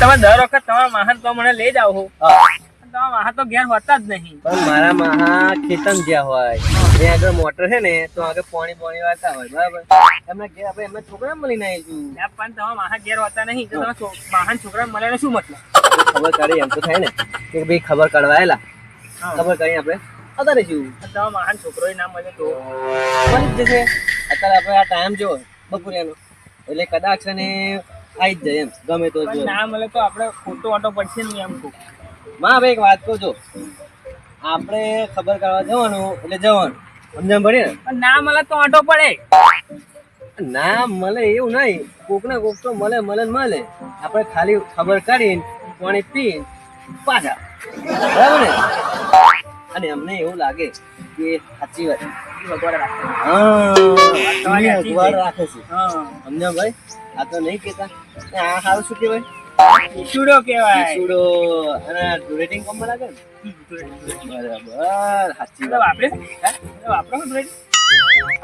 તમે દર વખત તમારા માહન તો મને લઈ જાવ છો તમારા માહા તો ઘેર હોતા જ નહીં પણ મારા માહા ખેતમ જ્યાં હોય એ આગળ મોટર છે ને તો આગળ પાણી વાળતા હોય બરાબર એમના ઘેર આપણે એમના છોકરા મળીને આવીશું પણ તમારા માહા ઘેર હોતા નહીં તો તમે માહન છોકરા મળે શું મતલબ ખબર કાઢી એમ તો થાય ને કે ભાઈ ખબર કાઢવાયેલા ખબર કાઢી આપણે અત્યારે શું તમારા માહન છોકરો ના મળે તો મળી જ જશે અત્યારે આપણે આ ટાઈમ જો બપોરિયાનો એટલે કદાચ છે ને આવી જ જાય એમ ગમે તો ના મળે તો આપણે ખોટો વાટો પડશે ને એમ કહું માં ભાઈ એક વાત કહું જો આપણે ખબર કાઢવા જવાનું એટલે જવાનું સમજણ પડે ને પણ ના મળે તો વાટો પડે ના મળે એવું નહીં કોક ને કોક તો મળે મળે આપણે ખાલી ખબર કાઢીને પાણી પીને પાછા બરાબર ને અને અમને એવું લાગે કે સાચી વાત રાખે છે સમજ્યા ભાઈ આ તો નહીં કેતા આ સારું શું કહેવાય ઈસુડો કહેવાય ઈસુડો અને રેટિંગ કમ લાગે ને બરાબર સાચી વાત વાપરે વાપરો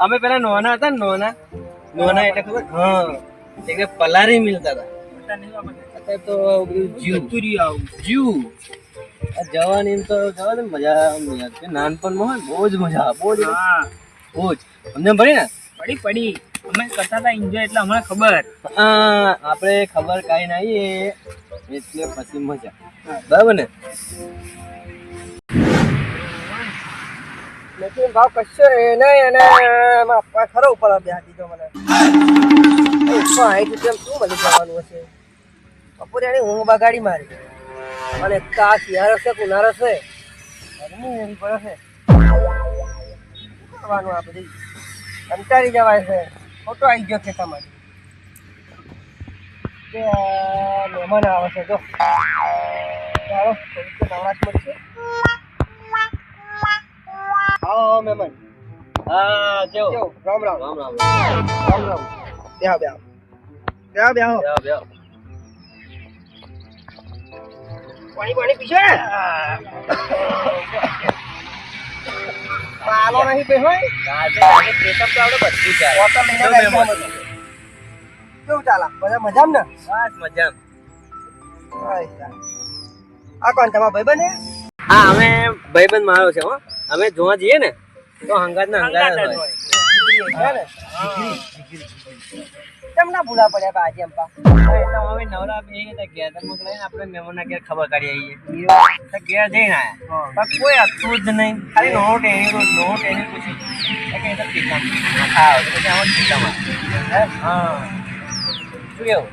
અમે પેલા નોના હતા ને નોના એટલે ખબર હા એટલે પલારી મિલતા હતા અત્યારે તો જીવ જવાની તો જવા દે મજા નાનપણમાં હોય બહુ જ મજા બહુ જ સમજણ પડી ને પડી અમે કરતા હતા એન્જોય એટલે અમને ખબર આપણે ખબર કાંઈ ના આવીએ એટલે પછી મજા બરાબર ને લેકિન ભાવ કશો નહીં અને આપવા ખરો ઉપર બે દીધો મને 160 રૂપિયા શું મળી જવાનું હશે બપોરે એની ઊંઘ બગાડી મારી અને કા શિયાળો છે ઉનાળો છે ગરમી એવી પડે છે કરવાનું આ બધી કંટાળી જવાય છે ખોટો આવી ગયો ખેતામાં કે મહેમાન આવે છે જો ચાલો થોડીક નવરાશ મળશે આવો મહેમાન હા જો રામ રામ રામ રામ રામ રામ બેહો પાણી પીશો ને પાલો નહીં બે હોય કેવું ચાલે બધા મજામ ને બસ મજા આ કોણ તમારા ભાઈબંધ હા અમે ભાઈબંધ મારો છે હો અમે જોવા જઈએ ને તો હંગાત ના હંગાત હોય કેમ ના ભૂલા પડ્યા આજે અંપા હવે નવરા બે ગયા મોકલાઈને આપણે મહેમાનના ઘેર ખબર કાઢી આવીએ ઘેર જઈને આવ્યા પણ કોઈ હતું જ નહીં ખાલી નોટ એની પૂછી કે એ તો પીતા હા પછી આમાં પીતામાં હા શું કેવું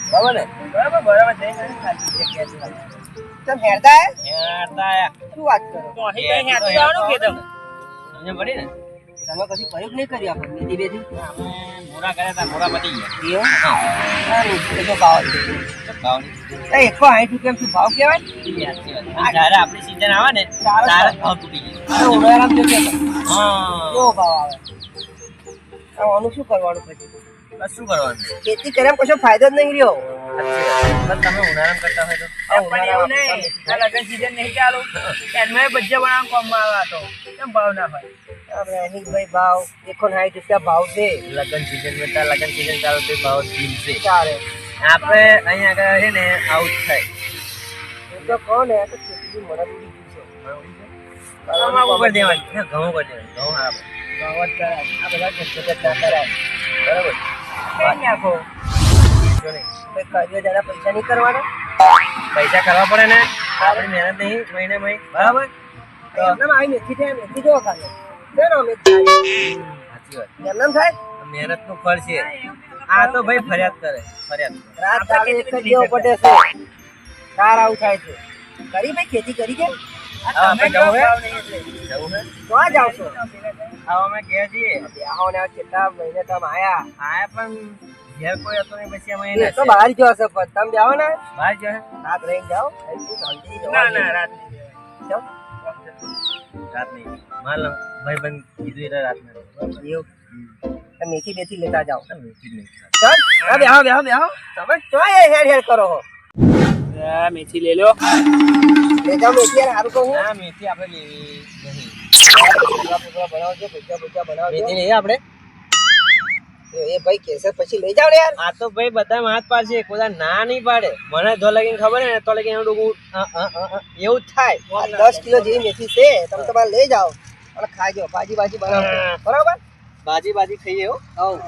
બરાબર ને બરાબર જઈને તમે હેરતા આયા શું વાત કરો તો અહીં હેરતું આવવાનું કે તમે સમજ પડી ને તમે કશું પ્રયોગ નહીં કર્યો આપણે મેથી બેથી મોરા કર્યા હતા મોરા પતી ગયા ભાવ 160 રૂપિયા શું ભાવ કહેવાય જયારે આપણી સીઝન આવે ને ત્યારે ભાવ તૂટી જાય ઉનાળામાં જો કે હા કેવો ભાવ આવે આનું શું કરવાનું પછી બસ શું કરવાનું ખેતી કર્યા કશો ફાયદો જ નહીં રહ્યો બસ તમે ઉનાળામાં કરતા હોય તો પણ એવું નહીં આ લગન સીઝન નહીં ચાલુ એમાં ભજીયા બનાવવાનું કામમાં આવે તો કેમ ભાવ ના હોય આપણે અનિલભાઈ ભાવ 160 રૂપિયા ભાવ છે લગન સીઝન ચાલુ તો ભાવ દિલશે ચાલે આપણે અહીંયા આગળ છે ને આવું જ થાય હું તો કહું ને આ તો ખેતી મને ઉડી ગયું છે ઉપર દેવાની ઘઉં કરી દેવાનું ઘઉં આવે ભાવ જ કરાય આ બધા જગત ના કરાય બરાબર કઈ નાખો કોઈ કર્યો જરા પૈસા નહીં કરવાના પૈસા કરવા પડે ને આપણી મહેનત નહીં મહિને બરાબર એમનામ આવી મેથી થાય મેથી જોવો ખાલી શેનો મેથી સાચી વાત એમનામ થાય મહેનત નું ફળ છે આ તો ભાઈ ફરિયાદ રાત દાડે એક જ જેવો પડે છે કાર આવું થાય છે કરી ભાઈ ખેતી કરી કે આપણે જવું હે તો આ જાવ છો અમે ગયા છીએ બ્યાહો ને કેટલા મહિને તમે આયા પણ ઘેર કોઈ હતો નહીં પછી અમે એ તો બહાર ગયો હશે પણ તમે જાઓ ને બહાર જાય રાત રહીને જાઓ ના રાત જાઓ રાત નહીં માલ ભાઈ બંધ કીધું એટલે રાત નહીં મેથી બેથી લેતા જાઓ નહીં ચાલ હા બેહો તમે ચોય હેર કરો હો મેથી લઈ લો લે જાઓ મેથી યાર સારું કહું ના મેથી આપણે લેવી નહીં બનાવજો ભજીયા બનાવજો મેથી નહીં આપણે એ ભાઈ કેસે પછી લઈ જાવ ને યાર. આ તો ભાઈ બધા હાથ પાડશે, કોઈ ના નહીં પાડે. મને જો લગીને ખબર હે ને તો લગીને એનું ડોકું એવું જ થાય. આ 10 કિલો જેવી મેથી છે, તમે તમારે લઈ જાઓ અને ખાજો. ભાજી બનાવો બરાબર. બાજી ખાઈએ હો. હવ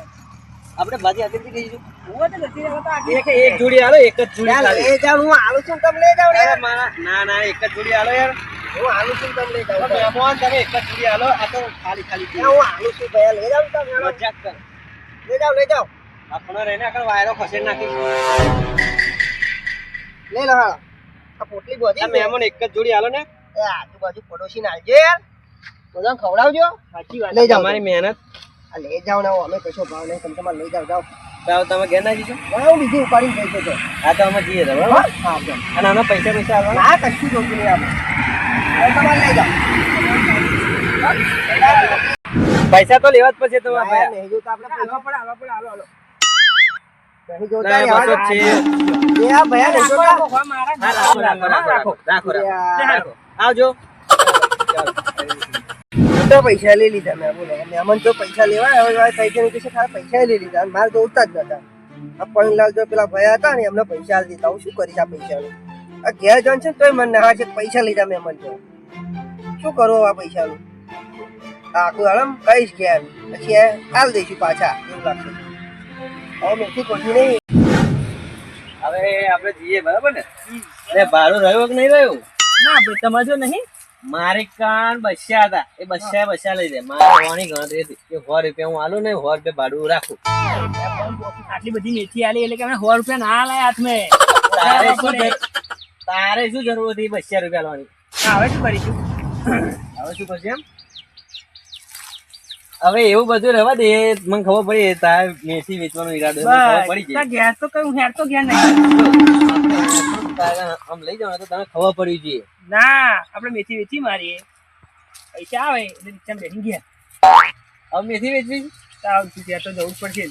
આપણે બાજી આથી ખાઈશું. હું તો નથી રહેતો આ એક જોડી આલો, એક જ જોડી યાર ખાલી. લઈ જાવ, હું આલું છું તમે લઈ જાવ ને અરે યાર. મારા ના એક જ જોડી આલો યાર. હું આલું છું તમે લઈ જાવ. મહેમાન તમે એક જ જોડી આલો. આ તો ખાલી હું આલું છું ભાઈ, લઈ જાવ તમે યાર. મજાક કર. લઈ જાવ. આપણો રહીને આગળ વાયરો ખસેડ નાખી. લઈ લો હા. આ પોટલી બોધી આ મહેમાન એક જ જોડી આલો ને. એ આજુબાજુ પડોશી ને આલજો યાર. બધાને ખવડાવજો. સાચી વાત. લઈ જાઓ તમારી મહેનત. આ લઈ જાવ ને અમે કશો ભાવ નહીં, તમે તમારે લઈ જાવ. તો તમે ઘેર ના જઈશો. હું બીજી ઉપાડીને જઈ શકો. હા તો અમે જઈએ તો બરાબર. હા હા. અને આનો પૈસા આવવાના. ના કશું જોતું નહીં આપણે. હવે તમારે લઈ જાઓ. પૈસા તો લેવા જ પડશે તમારે ભાઈ, ભાઈ. નહીં જોતા આપણે પૈસા. હાલો પડે હાલો. નહીં જોતા ના, રહેવા બસો દો. જ છે. એ આ ભયા નહીં જોતા. રાખો, મારા હા, રાખો. યાર, આવજો. તો પૈસા લઈ લીધા મેં. બોલો મહેમાન તો પૈસા લેવા હવે પૈસા ની કશે ખાલી પૈસા લઈ લીધા. અને મારે જોતા જ નતા. આ પણલાલ જો પેલા ભયા હતા ને એમને પૈસા આલી દીધા. હું શું કરીશ આ પૈસાનું? આ ઘેર જવાનું છે ને તોય મને ના છે પૈસા લીધા મહેમાન તો. શું કરવું આ પૈસાનું? આખું આરામ કહીશ ઘેર પછી હાલ દઈશું પાછા એવું લાગશે. હવે મેથી કોઈ નહીં. હવે આપણે જઈએ બરાબર ને. અરે ભાડું રહ્યું કે નહીં રહ્યું? ના ભાઈ તમારે જો નહીં મારી કાન બસ્યા હતા. એ બસ્યા લઈ દે. મારે હોવાની ગણતરી હતી કે 100 રૂપિયા હું આલું ને 100 રૂપિયા ભાડું રાખું. આટલી બધી મેથી આલી એટલે કે અમે 100 રૂપિયા ના લાય હાથમાં. તારે શું જરૂર હતી 200 રૂપિયા લેવાની? હવે શું કરીશું? હવે શું કરશે એમ? હવે એવું બધું રહેવા દે. મને ખબર પડી તારે મેથી વેચવાનો ઈરાદો મને ખબર પડી બસ ગઈ. ગેસ તો કયું હેર તો ગયા નહીં. તારે આમ લઈ જાવ તો તને ખબર પડવી જોઈએ. ના આપણે મેથી વેચી મારીએ, પૈસા આવે એટલે રિક્ષામાં બેસી ગયા. હવે મેથી વેચવી છે? તાવ ત્યાં તો જવું જ પડશે જ.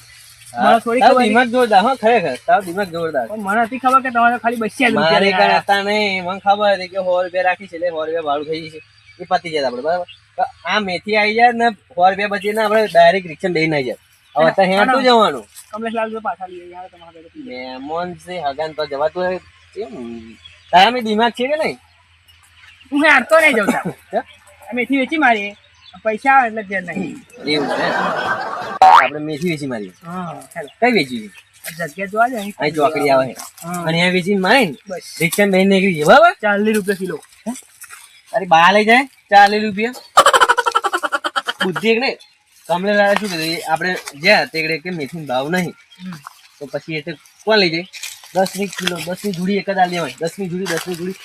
હા, મને થોડી તારું ખબર દિમાગ જોરદાર. હા ખરેખર તારું દિમાગ જોરદાર. પણ મને નથી ખબર કે તમારે ખાલી 200 મારે કઈ રૂપિયા હતા નહીં. મને ખબર હતી કે 100 રૂપિયા રાખી છે એટલે 100 રૂપિયા ભાડું થઈ જશે. એ પતી જાય આપડે બરાબર. તો આ મેથી આવી જાય ને 100 રૂપિયા બચી ને આપણે ડાયરેક્ટ રિક્ષા લઈને આવી જાય. હવે અત્યારે હેઠું જવાનું. કમલેશલાલ જો પાછા લઈએ યાર તમારા ઘરે. મહેમાન છે હગાન તો જવાતું હોય. કેમ તારા મેં દિમાગ છે કે નહીં? હું હેર તો નહીં જવતા. મેથી વેચી મારીએ, પૈસા આવે એટલે ઘેર નહીં. એવું છે આપણે મેથી વેચી મારીએ. હા ચાલો કઈ વેચી? જગ્યા જોવા જાય અહીં ચોકડી આવે છે. હા. અને અહીંયા વેચીને મારીને બસ રિક્ષા બેન નીકળી જાય બરાબર. 40 રૂપિયા કિલો. તારી બા લઈ જાય 40 રૂપિયા. બુદ્ધિ એક નહીં. કમલેલાલે શું કીધું? આપણે જ્યાં તે કે મેથી ભાવ નહીં તો પછી એ તો કોણ લઈ જાય? 10 કિલો 10 ની જોડી એક જ આ લેવાય. 10 ની જોડી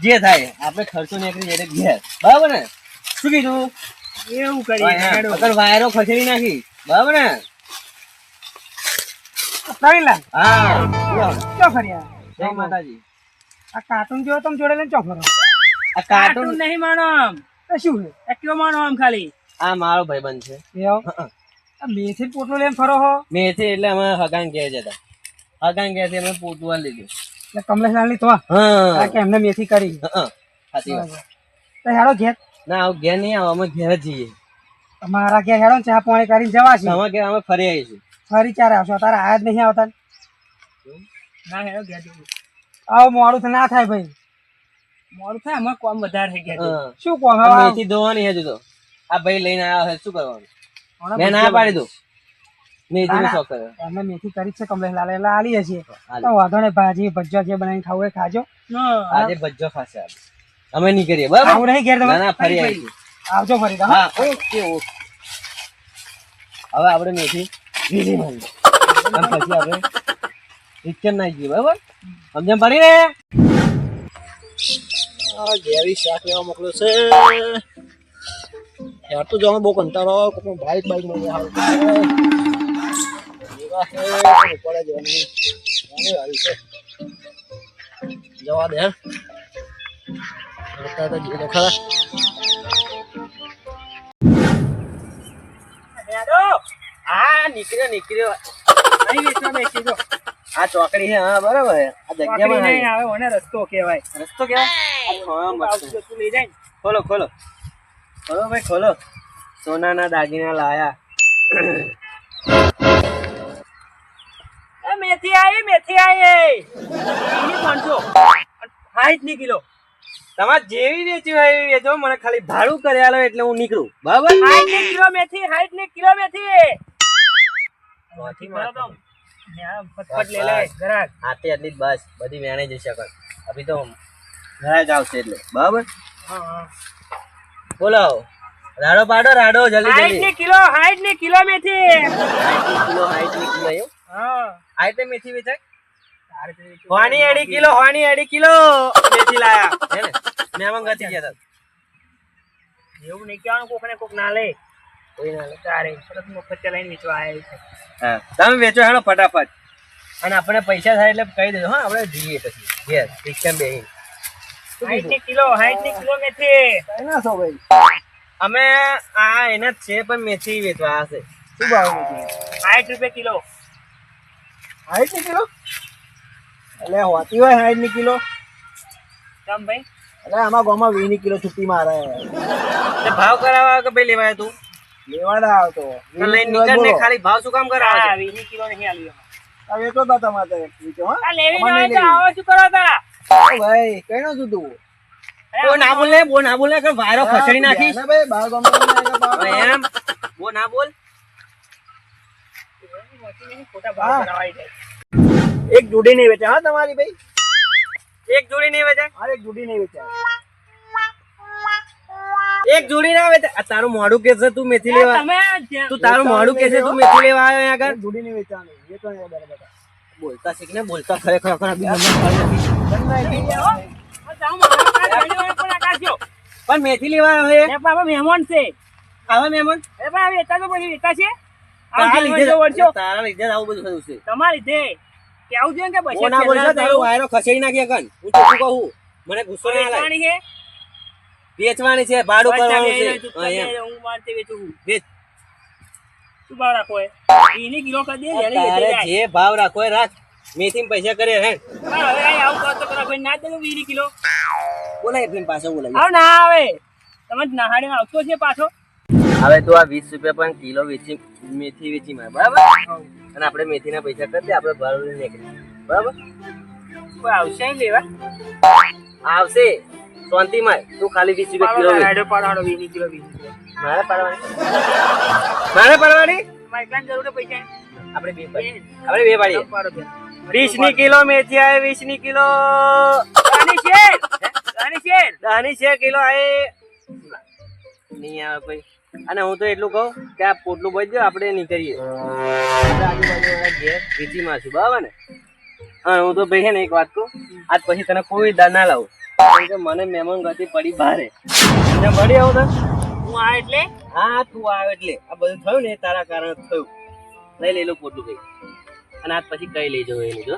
જે થાય આપણે ખર્ચો નીકળી જાય એટલે ઘેર બરાબર ને. શું કીધું? એવું કરીએ હેડો. અગર વાયરો ખસેડી નાખી બરાબર ને. પ્રવીણલાલ હા ચો ફર્યા? જય માતાજી. આ કાર્ટૂન જેવો તમે જોડે લઈને ચો ફરો? આ કાર્ટૂન કાર્ટૂન નહીં માનો આમ. તો શું છે? એક્ટિવા માનો આમ ખાલી. આ મારો ભાઈબંધ છે. આ મેથી પોટલો લઈને ફરો હો? મેથી એટલે અમે હગાન ઘેર જતા. હગાન ઘેરથી અમે પોટવા લીધું. એટલે કમલેશલાલ ની તો હા કે એમને મેથી કરી. સાચી વાત. તો હેડો ઘેર. ના આવું ઘેર નહીં આવો. અમે ઘેર જ જઈએ. મારા ઘેર હેડો ને ચા પાણી કરીને જવા છે. તમે ઘેર અમે ફરી આવીશું. ફરી ચારે આવશો. તારા આયા જ નહીં આવતા. ના હેડો ઘેર જવું. આવો મોડું તો ના થાય ભાઈ. મોડું થાય અમારે કોમ વધારે થઈ ગયા. હા. શું કોમ આ મેથી ધોવાની હજુ તો. આ ભાઈ લઈને આવ્યા છે શું કરવાનું? મેં ના પાડી દઉં. મેથી નો શોખ કર્યો. એમને મેથી કરી જ છે કમલેશલાલ એટલે આલીએ છીએ. હાલે. તો વાંધો નહીં, ભાજી ભજીયા જે બનાવીને ખાવું એ ખાજો. આજે ભજ્જો ખાશે આજે. અમે નહીં કરીએ બરાબર. આવું નહીં ઘેર ના તમે. ના ફરી આવીશું. આવજો ફરી તમે. હા ઓકે ઓકે. હવે આપણે મેથી લીધી મારી. અને પછી આપણે રિક્ષા ના જઈએ બરાબર. સમજણ પડી ને? ઘેરી શાક લેવા મોકલ્યો છે. યાર તો જવાનું બહુ કંટાળો. કોઈ બાઈક મળી આવે પડે જવાનું જવા દે. તો જઈએ તો ખરા. હા નીકળ્યો. અહીં વેચવા બેસી જો. આ ચોકડી છે. હા બરાબર. આ વાકડી જગ્યામાં નહીં આવે, ઓને રસ્તો કહેવાય. રસ્તો કેવાય. તું લઈ જાય ને. ખોલો ભાઈ ખોલો. સોનાના દાગીના લાયા. એની 500 60 કિલો તમારે જેવી વેચી હોય એવી વેચો, મને ખાલી ભાડું કરી આલો એટલે હું નીકળું, બરાબર? 60 કિલો મેથી 60 કિલો મેથી નોથી બરો તો ન્યા ફટફટ લે બસ, લે બસ. ઘરાક આટલી આટલી જ બસ, બધી વેણાઈ જશે કર. અભી તો ઘરે જ આવશે એટલે, બરાબર? હા બોલો રાડો પાડો, રાડો જલ્દી 60 જલ્દી. કિલો 60 કિલો મેથી 60 કિલો 60 કિલો એવું? હા આ રીતે મેથી વેચાય? તારે તો હોની અઢી કિલો મેથી લાયા હે ને? મહેમાન ગતિ ગયા હતા. એવું નહીં કહેવાનું કોકને કોક ના લે કોઈ ના લે. તારે સરસ મફત ચલાવીને વેચવા આવ્યા છે હા, તમે વેચો હેડો ફટાફટ, અને આપણે પૈસા થાય એટલે કહી દેજો. હા, આપણે જઈએ પછી ઘેર રિક્ષામાં બેહીને. 60 કિલો મેથી એના છો ભાઈ અમે આ એના જ છે પણ મેથી વેચવા હશે. શું ભાવ નથી 60 રૂપિયા કિલો 60 કિલો એટલે હોતી હોય 60 કિલો કમ ભાઈ એટલે આમાં ગામમાં 20 કિલો છુટ્ટી મારે એટલે ભાવ કરાવવા કે ભાઈ લેવાય તું લેવાડા આવતો તો લઈને નીકળ ને ખાલી ભાવ શું કામ કરાવે હા છે? 20 કિલો નહીં આલ્યો હવે તો તા તમારે બીજો હા આ લેવી અમારે ના હોય તો નહીં આવો શું કરો તા ઓ ભાઈ કઈનો છું તું બો ના બોલ ને, બો ના બોલ ને કે વાયરો ખસેડી નાખીશ. ના ભાઈ બાર ગામમાં હવે એમ બો ના બોલ. ખોટા ભાવ કરાવાય જાય એક જોડી નહીં વેચે હા તમારી ભાઈ એક જોડી નહીં વેચાય, અરે એક જોડી નહીં વેચે એક જોડી ના વેચાય. આ તારું મોઢું કે છે તું મેથી લેવા, તમે જ્યાં- તું તારું મોઢું કે છે તું મેથી લેવા આવ્યો અહીંયા આગળ. એક જોડી નહીં વેચવાની એ તો બરાબર બોલતા શીખ ને, બોલતા ખરેખર આ બી નંબર પાડી નાખી. જાઓ, મારા ગાડીવાળા પણ આકાશજો. પણ મેથી લેવા આવ્યો હે એ પણ આપણે મહેમાન છે આવા મહેમાન એ પણ હવે વેચા તો પછી વેચા છે તારા લીધે વર્ષો તારા લીધે જ આવું બધું થયું છે. તમારી લીધે કેવું જોઈએ કે બો ના બોલ ને, તારો વાયરો ખસેડી નાખી કન. હું ચોખ્ખું કહું, મને ગુસ્સો ના આવે. વેચવાની છે વેચવાની છે, ભાડું કરવાનું છે. બસ હા, એમ. હું મારતે વેચું છું. વેચ. શું ભાવ રાખો એ એની કિલો કરી દે એની તારે વેચી જાય. જે ભાવ રાખવો એ રાખ, મેથી પૈસા કરે હે. હા, હવે અહીં આવું કરો તો કરો ભાઈ ના દે 20 કિલો બોલાય ફીન પાછો બોલાય. આવ ના આવે તમે નહાડી આવતો છે પાછો હવે તો આ 20 રૂપિયા પણ કિલો વેચી મેથી વેચી મારે, બરાબર? અને આપણે મેથીના પૈસા કરી દે, આપણે ભાડું લઈને નીકળી, બરાબર? કોઈ આવશે નહીં લેવા આવશે શાંતિમાં. તું ખાલી 20 રૂપિયા કિલો વેચ. પાડો પાડો 20 કિલો 20 કિલો મારે પાડવાની, મારે પાડવાની. મારે કાન જરૂર છે પૈસા આપણે બે પાડીએ, આપણે બે પાડીએ. પાડો બે 20 ની કિલો મેથી આવે, 20 ની કિલો રાની શેર રાની શેર 10 ની છે કિલો આવે નહીં આવે ભાઈ. અને હું તો એટલું કહું કે આ પોટલું બચજો, આપણે નીકળીએ. આપણે આજુબાજુ ઘેર વેચી મારશું, બરાબર ને? હા, હું તો ભાઈ છે ને એક વાત કહું, આજ પછી તને કોઈ દાળ ના લાવું, કારણ કે મને મહેમાન ગતિ પડી ભારે. તને મળી આવું તો હું આ એટલે હા, તું આવે એટલે આ બધું થયું ને એ તારા કારણે થયું. લઈ લેલું પોટલું ભાઈ, અને આજ પછી કઈ લઈ જવું એનું જો.